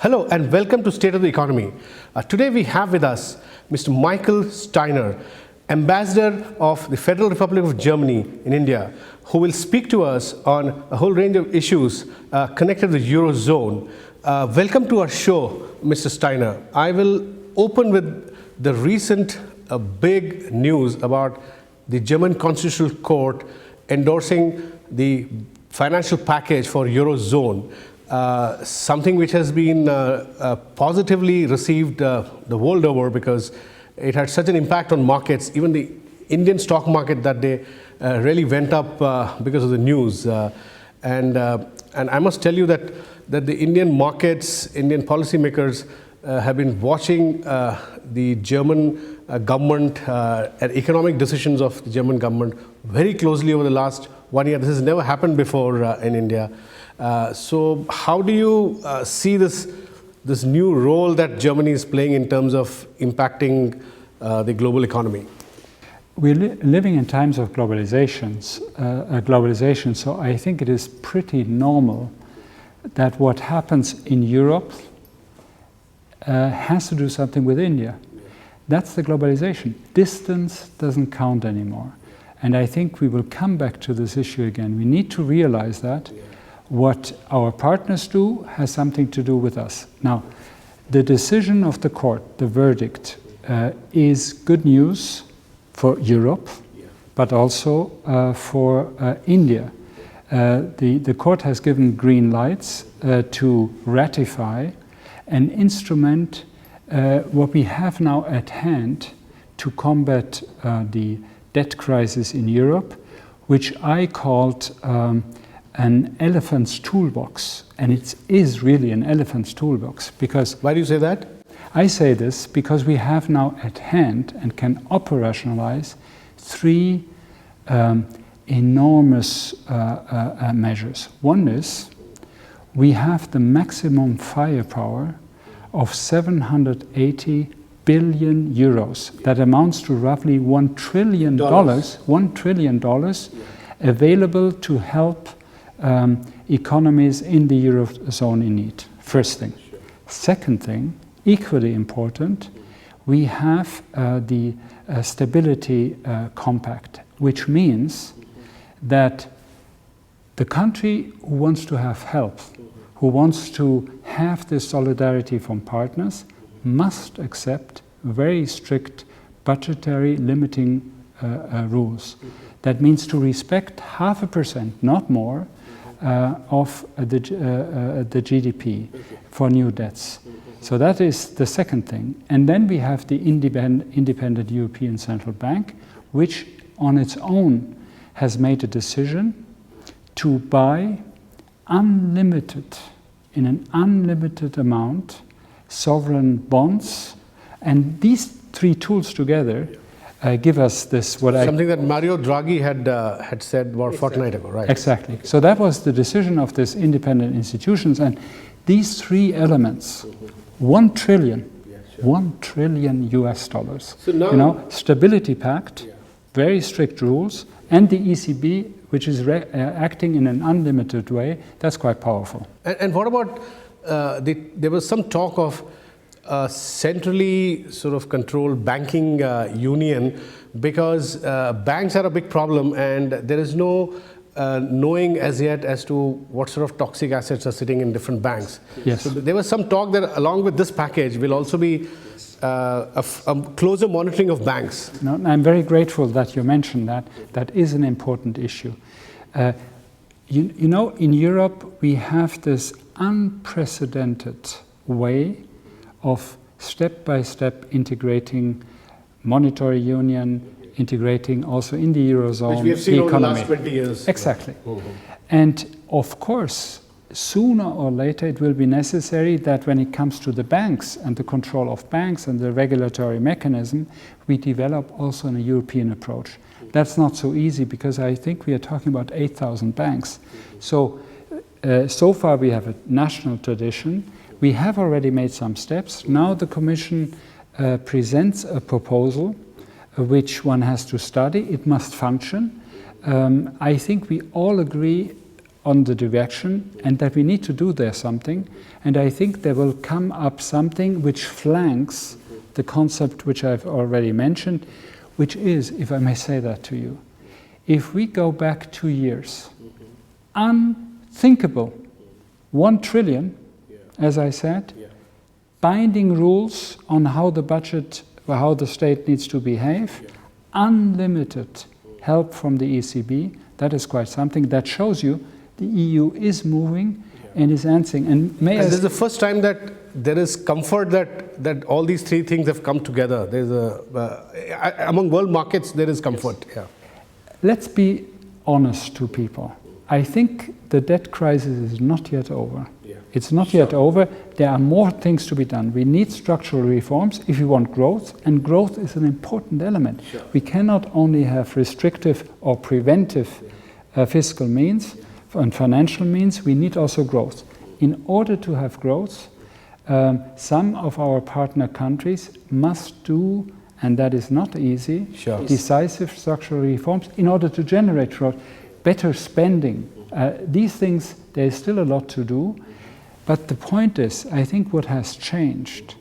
Hello and welcome to State of the Economy. Today we have with us Mr. Michael Steiner, Ambassador of the Federal Republic of Germany in India, who will speak to us on a whole range of issues connected to the Eurozone. Welcome to our show, Mr. Steiner. I will open with the recent big news about the German Constitutional Court endorsing the financial package for Eurozone. Something which has been positively received the world over because it had such an impact on markets. Even the Indian stock market that day really went up because of the news. And I must tell you that the Indian markets, Indian policymakers have been watching the German government and economic decisions of the German government very closely over the last 1 year. This has never happened before in India. So how do you see this new role that Germany is playing in terms of impacting the global economy? We're living in times of globalization, so I think it is pretty normal that what happens in Europe has to do something with India. That's the globalization. Distance doesn't count anymore. And I think we will come back to this issue again. We need to realize that what our partners do has something to do with us. Now, the decision of the court, the verdict, is good news for Europe, but also for India. The court has given green lights to ratify an instrument what we have now at hand to combat the debt crisis in Europe, which I called an elephant's toolbox. And it is really an elephant's toolbox because... Why do you say that? I say this because we have now at hand and can operationalize three enormous measures. One is we have the maximum firepower of 780 billion euros. That amounts to roughly $1 trillion, $1 trillion available to help economies in the Eurozone in need. First thing. Second thing, equally important, we have the Stability Compact, which means that the country who wants to have help, who wants to have this solidarity from partners, must accept very strict budgetary limiting rules. That means to respect 0.5%, not more, of the GDP for new debts. So that is the second thing. And then we have the independent European Central Bank, which on its own has made a decision to buy unlimited, in an unlimited amount, sovereign bonds. And these three tools together give us this something that Mario Draghi had said about a fortnight ago, right? Exactly. So that was the decision of these independent institutions, and these three elements, 1 trillion, $1 trillion US dollars. So now, Stability Pact, very strict rules, and the ECB, which is acting in an unlimited way. That's quite powerful. And what about there was some talk of centrally sort of controlled banking union, because banks are a big problem and there is no knowing as yet as to what sort of toxic assets are sitting in different banks. Yes. So there was some talk that along with this package will also be a closer monitoring of banks. No, I'm very grateful that you mentioned that. That is an important issue. You know, in Europe we have this unprecedented way of step-by-step integrating monetary union, integrating also in the Eurozone which we have seen the over the economy. last 20 years. Exactly. And of course, sooner or later it will be necessary that when it comes to the banks and the control of banks and the regulatory mechanism, we develop also a European approach. That's not so easy because I think we are talking about 8,000 banks. So far we have a national tradition. We have already made some steps. Now the Commission presents a proposal which one has to study. It must function. I think we all agree on the direction and that we need to do there something. And I think there will come up something which flanks the concept which I've already mentioned, which is, if I may say that to you, if we go back 2 years, unthinkable, 1 trillion, as I said, binding rules on how the budget, or how the state needs to behave, unlimited help from the ECB, that is quite something. That shows you the EU is moving and is answering. And this is the first time that there is comfort that all these 3 things have come together. There's among world markets, there is comfort. Yeah. Let's be honest to people. I think the debt crisis is not yet over. It's not yet over. There are more things to be done. We need structural reforms if we want growth, and growth is an important element. We cannot only have restrictive or preventive fiscal means and financial means, we need also growth. In order to have growth, some of our partner countries must do, and that is not easy, decisive structural reforms in order to generate growth, better spending. These things, there is still a lot to do. But the point is, I think what has changed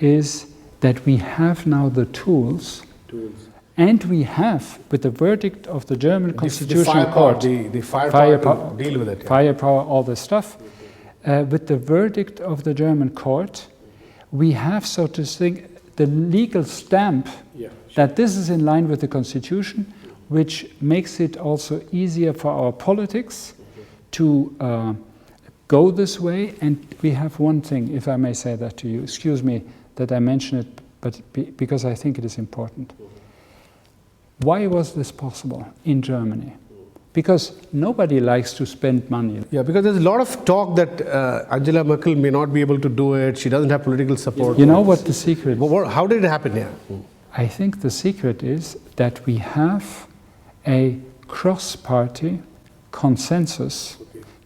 is that we have now the tools. And we have, with the verdict of the German Constitutional Court, the firepower to deal with it. Firepower, all this stuff. With the verdict of the German court, we have, so to speak, the legal stamp that this is in line with the Constitution, which makes it also easier for our politics to go this way. And we have one thing, if I may say that to you, excuse me that I mention it, but because I think it is important. Why was this possible in Germany? Because nobody likes to spend money. Yeah, because there's a lot of talk that Angela Merkel may not be able to do it. She doesn't have political support. You know what the secret is? How did it happen here? I think the secret is that we have a cross-party consensus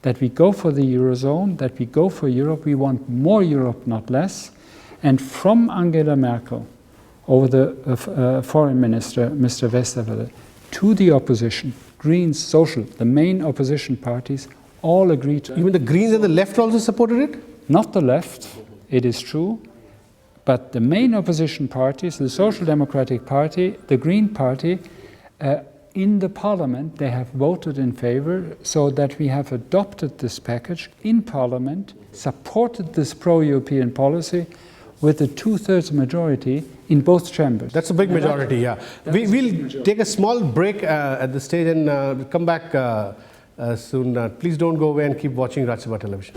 that we go for the Eurozone, that we go for Europe. We want more Europe, not less. And from Angela Merkel, over the foreign minister, Mr. Westerwelle, to the opposition, Greens, Social, the main opposition parties, all agreed. Even the Greens and the left also supported it? Not the left, it is true, but the main opposition parties, the Social Democratic Party, the Green Party, in the parliament, they have voted in favor, so that we have adopted this package in parliament, supported this pro-European policy with a 2/3 majority in both chambers. That's a big majority, yeah. We'll take a small break at the stage and we'll come back soon. Please don't go away and keep watching Rajya Sabha Television.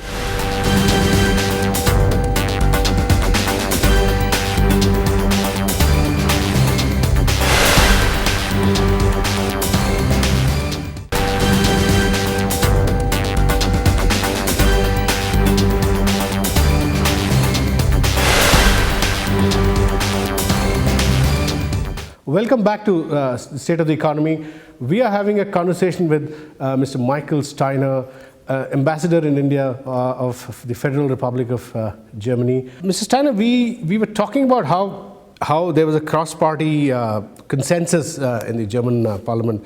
Welcome back to the State of the Economy. We are having a conversation with Mr. Michael Steiner, Ambassador in India of the Federal Republic of Germany. Mr. Steiner, we were talking about how there was a cross-party consensus in the German parliament.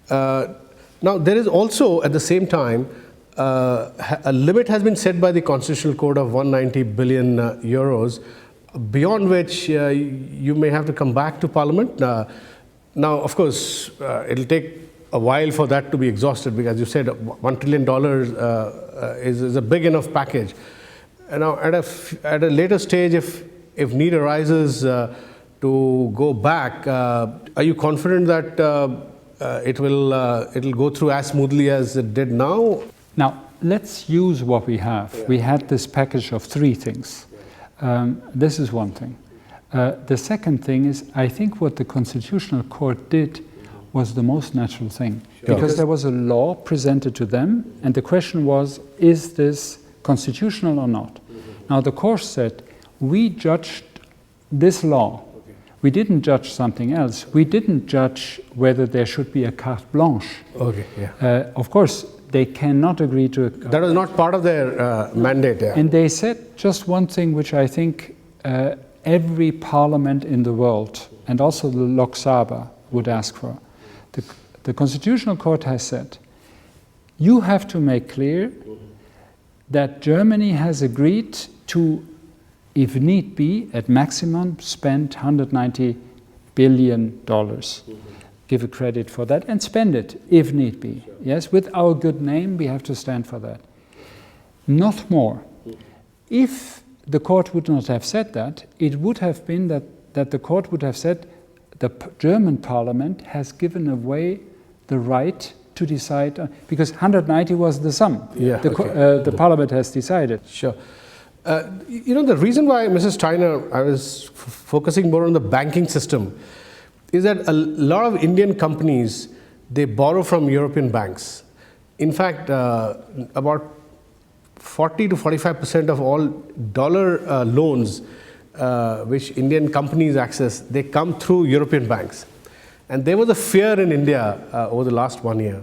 Now, there is also, at the same time, a limit has been set by the Constitutional Court of 190 billion euros, beyond which you may have to come back to Parliament. Now, of course, it'll take a while for that to be exhausted, because you said $1 trillion is a big enough package. And now, at a later stage, if need arises to go back, are you confident that it'll go through as smoothly as it did now? Now, let's use what we have. Yeah. We had this package of 3 things. This is one thing. The second thing is, I think what the Constitutional Court did was the most natural thing. Sure. Because there was a law presented to them, and the question was, is this constitutional or not? Now, the court said, we judged this law. We didn't judge something else. We didn't judge whether there should be a carte blanche. Of course, they cannot agree to it. That was not part of their mandate. Yeah. And they said just one thing, which I think every parliament in the world, and also the Lok Sabha, would ask for. The Constitutional Court has said, You have to make clear that Germany has agreed to, if need be, at maximum spend $190 billion. Give a credit for that and spend it if need be. Yes, with our good name, we have to stand for that. Not more. If the court would not have said that, it would have been that the court would have said the German parliament has given away the right to decide, because 190 was the sum. Yeah, the parliament has decided. Sure. The reason why, Mrs. Steiner, I was focusing more on the banking system is that a lot of Indian companies, they borrow from European banks. In fact, about 40 to 45% of all dollar loans which Indian companies access, they come through European banks. And there was a fear in India over the last 1 year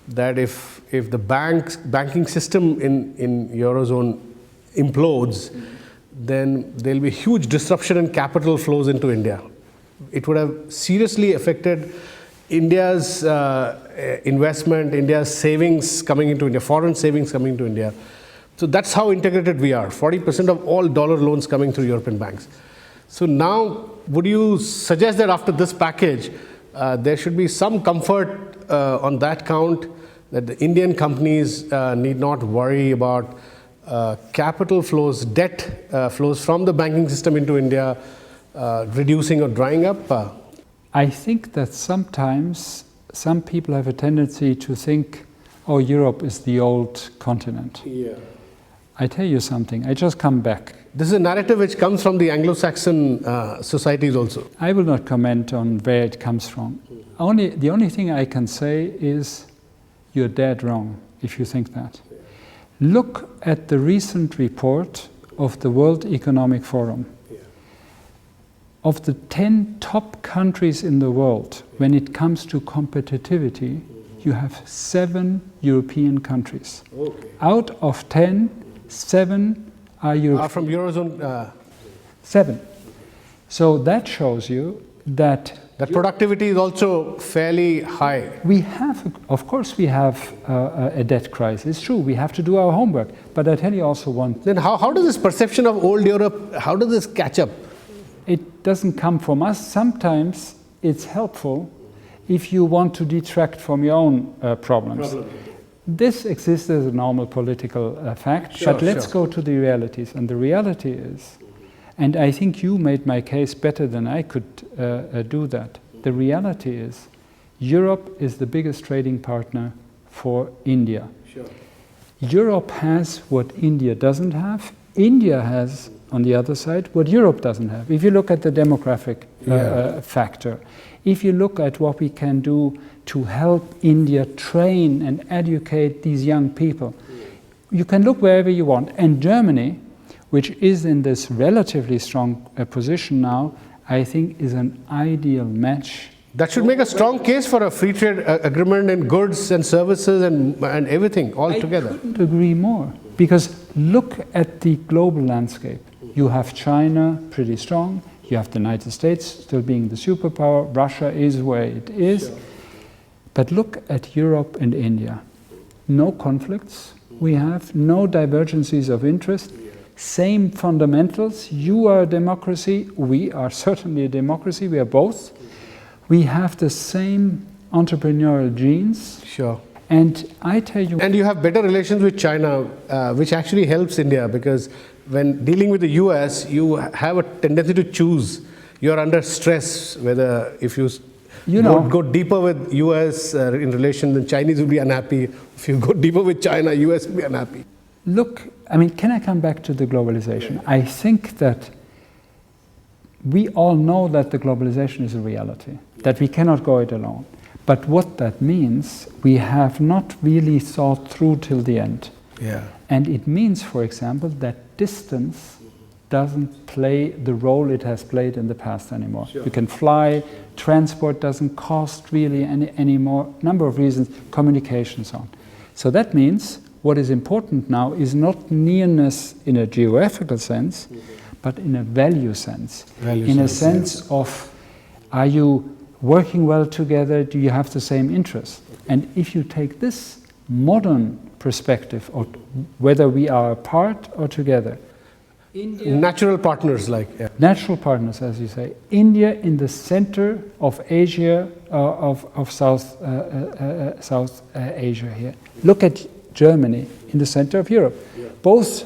that if the banking system in Eurozone implodes, then there'll be huge disruption in capital flows into India. It would have seriously affected India's investment, India's savings coming into India, foreign savings coming into India. So that's how integrated we are. 40% of all dollar loans coming through European banks. So now, would you suggest that after this package, there should be some comfort on that count, that the Indian companies need not worry about capital flows, debt flows from the banking system into India reducing or drying up? I think that sometimes some people have a tendency to think, oh, Europe is the old continent. Yeah. I tell you something, I just come back. This is a narrative which comes from the Anglo-Saxon societies also. I will not comment on where it comes from. The only thing I can say is you're dead wrong if you think that. Look at the recent report of the World Economic Forum. Of the 10 top countries in the world, when it comes to competitivity, you have 7 European countries. Okay. Out of 10, 7 are European. From Eurozone? 7. So that shows you that productivity is also fairly high. we have, of course we have a debt crisis. It's true, we have to do our homework. But I tell you also one. Then how does this perception of old Europe, how does this catch up? It doesn't come from us. Sometimes it's helpful if you want to detract from your own problems. This exists as a normal political fact, but let's go to the realities. And the reality is, and I think you made my case better than I could do that. The reality is, Europe is the biggest trading partner for India. Sure. Europe has what India doesn't have. India has, on the other side, what Europe doesn't have. If you look at the demographic factor, if you look at what we can do to help India train and educate these young people, you can look wherever you want. And Germany, which is in this relatively strong position now, I think is an ideal match. That should make a strong case for a free trade agreement in goods and services and everything all together. I couldn't agree more. Because look at the global landscape. You have China pretty strong. You have the United States still being the superpower. Russia is where it is. Sure. But look at Europe and India. No conflicts we have, no divergences of interest, same fundamentals. You are a democracy, we are certainly a democracy, we are both. We have the same entrepreneurial genes. Sure. And I tell you... And you have better relations with China, which actually helps India, because when dealing with the US, you have a tendency to choose. You're under stress, whether if you go deeper with US in relation, the Chinese will be unhappy. If you go deeper with China, US will be unhappy. Look, I mean, can I come back to the globalization? I think that we all know that the globalization is a reality, that we cannot go it alone. But what that means, we have not really thought through till the end. Yeah. And it means, for example, that distance doesn't play the role it has played in the past anymore. Sure. You can fly, transport doesn't cost really anymore, number of reasons, communication and so on. So that means what is important now is not nearness in a geographical sense, but in a value sense. In a sense of, are you working well together? Do you have the same interests? And if you take this modern perspective, or whether we are apart or together. Natural partners, like Natural partners, as you say. India in the center of Asia, of South Asia here. Look at Germany in the center of Europe. Yeah. Both,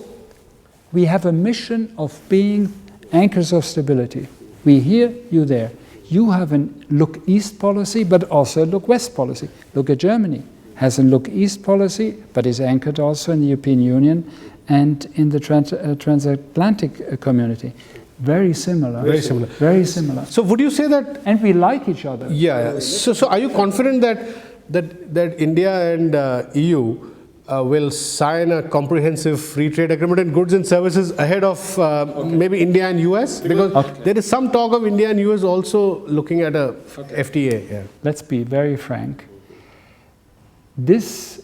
we have a mission of being anchors of stability. We here, you there. You have a look east policy, but also a look west policy. Look at Germany, has a look east policy, but is anchored also in the European Union and in the transatlantic community. Very similar. Very similar. Very similar. So would you say that? And we like each other. Yeah. So are you confident that India and EU will sign a comprehensive free trade agreement in goods and services ahead of maybe India and US? Because there is some talk of India and US also looking at a FTA. Yeah. Let's be very frank. This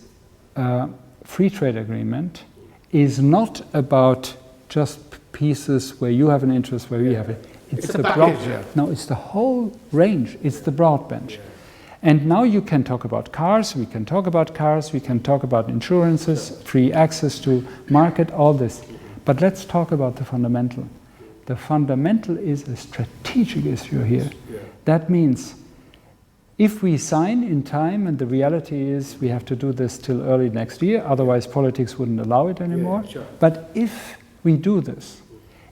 free trade agreement is not about just pieces where you have an interest, where we have it. It's the package. Yeah. No, it's the whole range. It's the broad bench. Yeah. And now you can talk about cars, we can talk about cars, we can talk about insurances, free access to market, all this. But let's talk about the fundamental. The fundamental is a strategic issue here. Yeah. That means if we sign in time, and the reality is we have to do this till early next year, otherwise politics wouldn't allow it anymore. Yeah, sure. But if we do this,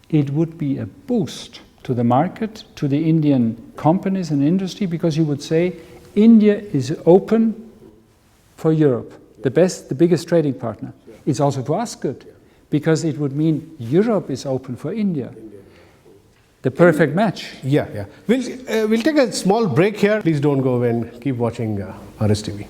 it would be a boost to the market, to the Indian companies and industry, because you would say, India is open for Europe, the biggest trading partner. It's also for us good, because it would mean Europe is open for India. The perfect match. Yeah. We'll take a small break here. Please don't go away and keep watching RSTV.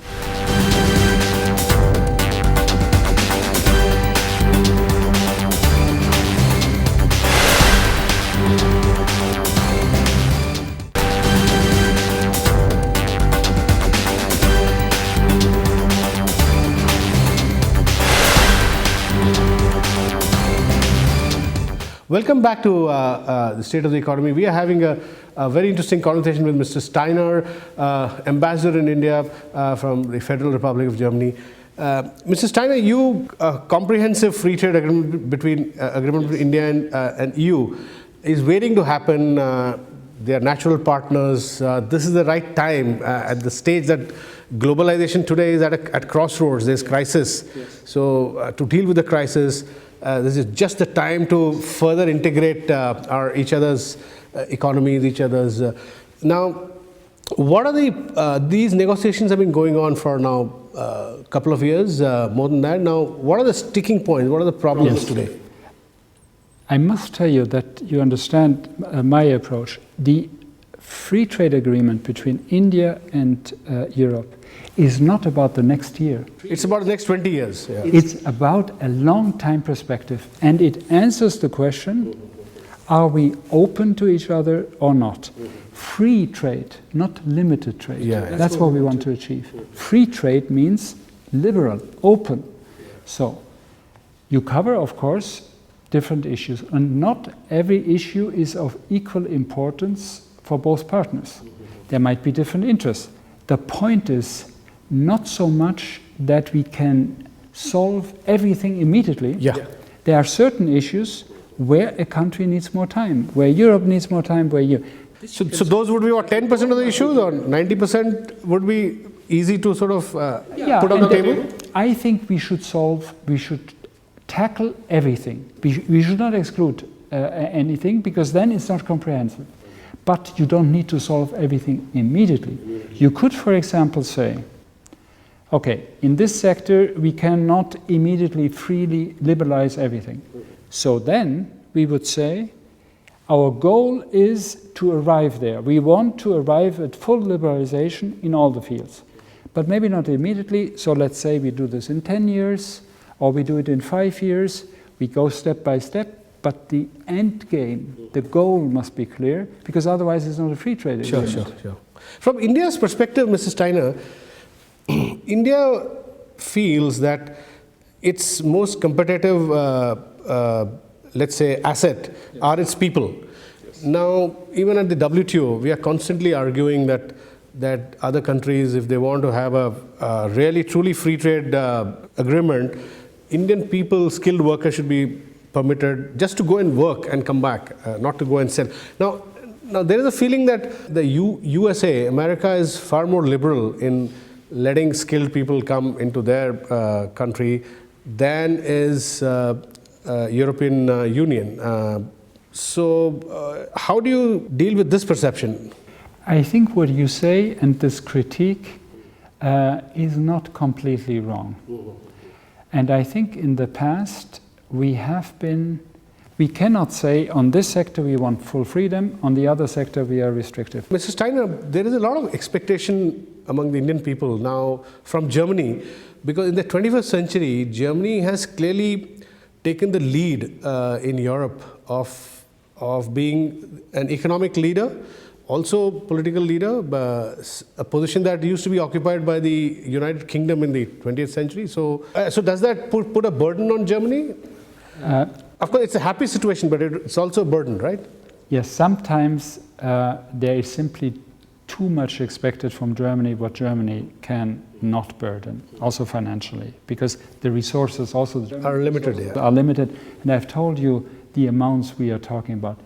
Welcome back to the State of the Economy. We are having a very interesting conversation with Mr. Steiner, ambassador in India from the Federal Republic of Germany. Mr. Steiner, comprehensive free trade agreement between India and EU is waiting to happen. They are natural partners. This is the right time at the stage that globalization today is at crossroads. There's crisis. Yes. So to deal with the crisis, this is just the time to further integrate each other's economies, each other's. Now, what are these negotiations have been going on for now a couple of years, more than that. Now, what are the sticking points? What are the problems today? I must tell you that you understand my approach. The free trade agreement between India and Europe is not about the next year. It's about the next 20 years. Yeah. It's about a long time perspective, and it answers the question, are we open to each other or not? Free trade, not limited trade. Yeah. That's what we want to achieve. Free trade means liberal, open. So you cover, of course, different issues, and not every issue is of equal importance for both partners. There might be different interests. The point is not so much that we can solve everything immediately. Yeah. There are certain issues where a country needs more time, where Europe needs more time, where you... So those would be what, 10% of the issues, or 90% would be easy to sort of put on the table? I think we should tackle everything. We should not exclude anything, because then it's not comprehensive. But you don't need to solve everything immediately. You could, for example, say, okay, in this sector we cannot immediately freely liberalize everything. So then we would say, our goal is to arrive there. We want to arrive at full liberalization in all the fields. But maybe not immediately, so let's say we do this in 10 years, or we do it in 5 years. We go step by step. But the end game, the goal must be clear, because otherwise it's not a free trade agreement. Sure. From India's perspective, Mr. Steiner, India feels that its most competitive, let's say, asset are its people. Yes. Now, even at the WTO, we are constantly arguing that that other countries, if they want to have a really truly free trade agreement, Indian people, skilled workers should be permitted just to go and work and come back, not to go and sell. Now there is a feeling that the USA, America, is far more liberal in letting skilled people come into their country than is European Union. So how do you deal with this perception? I think what you say and this critique is not completely wrong. And I think in the past we cannot say on this sector we want full freedom, on the other sector we are restrictive. Mr. Steiner, there is a lot of expectation among the Indian people now from Germany, because in the 21st century, Germany has clearly taken the lead in Europe of being an economic leader, also political leader, a position that used to be occupied by the United Kingdom in the 20th century. So does that put a burden on Germany? Of course, it's a happy situation, but it's also a burden, right? Yes, sometimes there is simply too much expected from Germany, what Germany can not burden, also financially, because the resources also are limited. Yeah. Are limited, and I've told you the amounts we are talking about.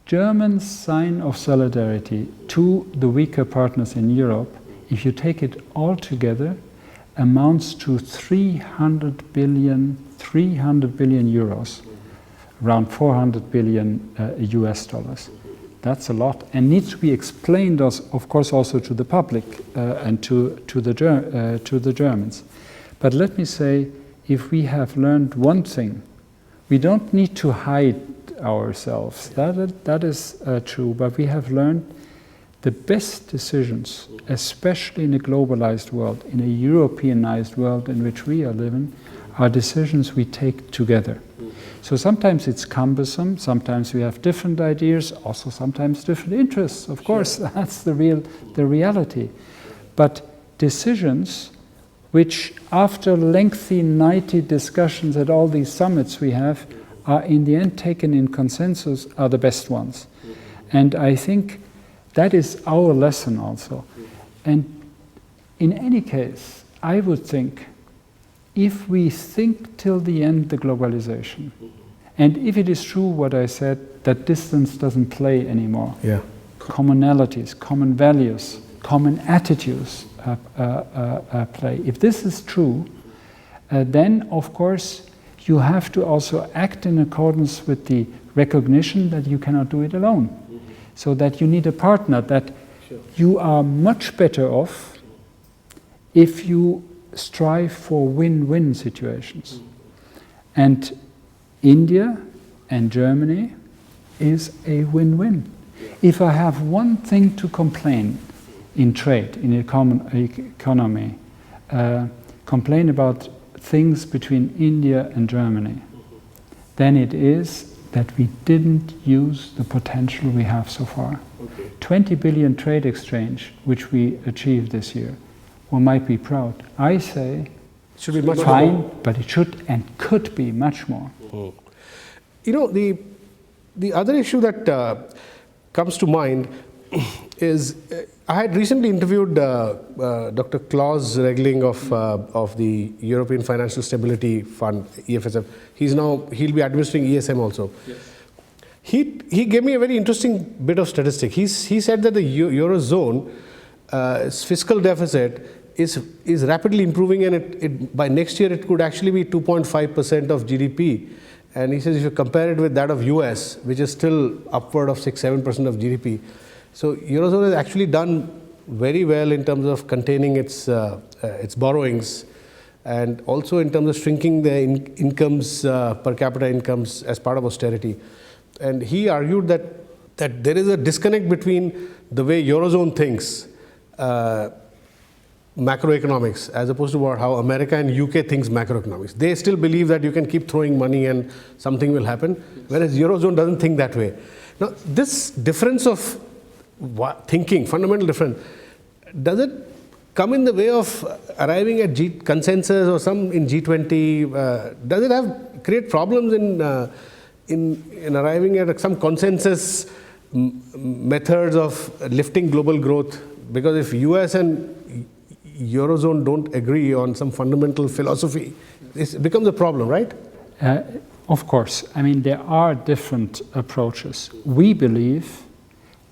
German sign of solidarity to the weaker partners in Europe, if you take it all together, amounts to 300 billion euros, around 400 billion US dollars. That's a lot, and needs to be explained, of course, also to the public and to the Germans. But let me say, if we have learned one thing, we don't need to hide ourselves. That is true, but we have learned the best decisions, especially in a globalized world, in a Europeanized world in which we are living, are decisions we take together. So sometimes it's cumbersome, sometimes we have different ideas, also sometimes different interests. Of course, that's the reality. But decisions which, after lengthy, nighty discussions at all these summits we have, are in the end taken in consensus, are the best ones. And I think that is our lesson also. And in any case, I would think, if we think till the end the globalization, and if it is true what I said, that distance doesn't play anymore, commonalities, common values, common attitudes play. If this is true, then of course you have to also act in accordance with the recognition that you cannot do it alone. So that you need a partner, that you are much better off if you strive for win-win situations. And India and Germany is a win-win. If I have one thing to complain in trade, in economy, complain about things between India and Germany, then it is that we didn't use the potential we have so far. 20 billion trade exchange, which we achieved this year, we might be proud. I say, should be much fine, more. but it should and could be much more. You know, the other issue that comes to mind is, I had recently interviewed Dr. Klaus Regling of the European Financial Stability Fund, EFSF. He'll be administering ESM also. Yes. He gave me a very interesting bit of statistic. He said that the Eurozone fiscal deficit is rapidly improving, and by next year it could actually be 2.5% of GDP. And he says if you compare it with that of US, which is still upward of 6-7% of GDP. So Eurozone has actually done very well in terms of containing its borrowings, and also in terms of shrinking the incomes, per capita incomes, as part of austerity. And he argued that there is a disconnect between the way Eurozone thinks macroeconomics as opposed to how America and UK thinks macroeconomics. They still believe that you can keep throwing money and something will happen, whereas Eurozone doesn't think that way. Now, this difference of thinking, fundamental difference, does it come in the way of arriving at consensus or some in G20? Does it create problems in arriving at some consensus methods of lifting global growth? Because if US and Eurozone don't agree on some fundamental philosophy, it becomes a problem, right? Of course. I mean, there are different approaches. We believe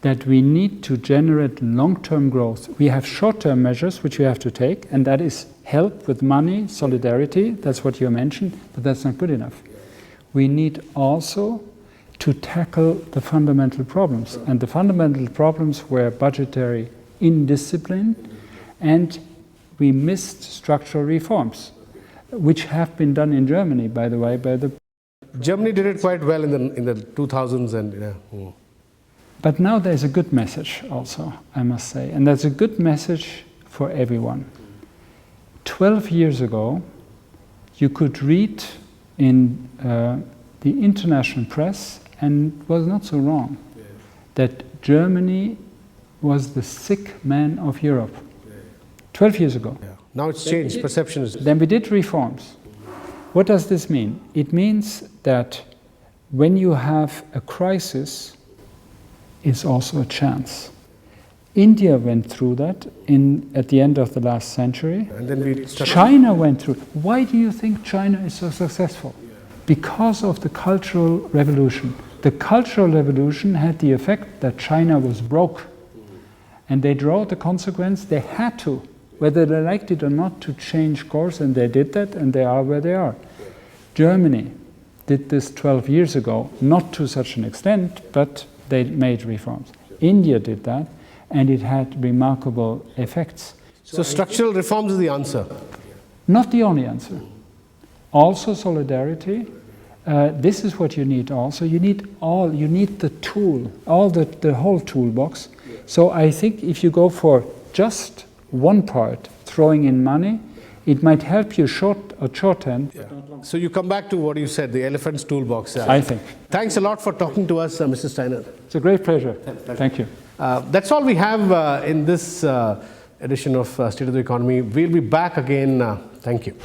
that we need to generate long-term growth. We have short-term measures which we have to take, and that is help with money, solidarity, that's what you mentioned, but that's not good enough. We need also to tackle the fundamental problems, and the fundamental problems were budgetary indiscipline, and we missed structural reforms, which have been done in Germany, by the way, by the... Germany did it quite well in the 2000s and... But now there's a good message also, I must say, and that's a good message for everyone. 12 years ago, you could read in the international press, and it was not so wrong, that Germany was the sick man of Europe. 12 years ago. Now it's changed, perception is... Then we did reforms. What does this mean? It means that when you have a crisis, it's also a chance. India went through that at the end of the last century. And then China went through. Why do you think China is so successful? Because of the Cultural Revolution. The Cultural Revolution had the effect that China was broke. And they drew the consequence they had to, whether they liked it or not, to change course, and they did that, and they are where they are. Germany did this 12 years ago, not to such an extent, but they made reforms. India did that, and it had remarkable effects. So structural reforms is the answer? Not the only answer. Also solidarity. This is what you need also. You need the tool, the whole toolbox. So I think if you go for just one part, throwing in money, it might help you short term. Yeah. So you come back to what you said, the elephant's toolbox. I think. Thanks a lot for talking to us, Mr. Steiner. It's a great pleasure. Thank you. That's all we have in this edition of State of the Economy. We'll be back again. Thank you.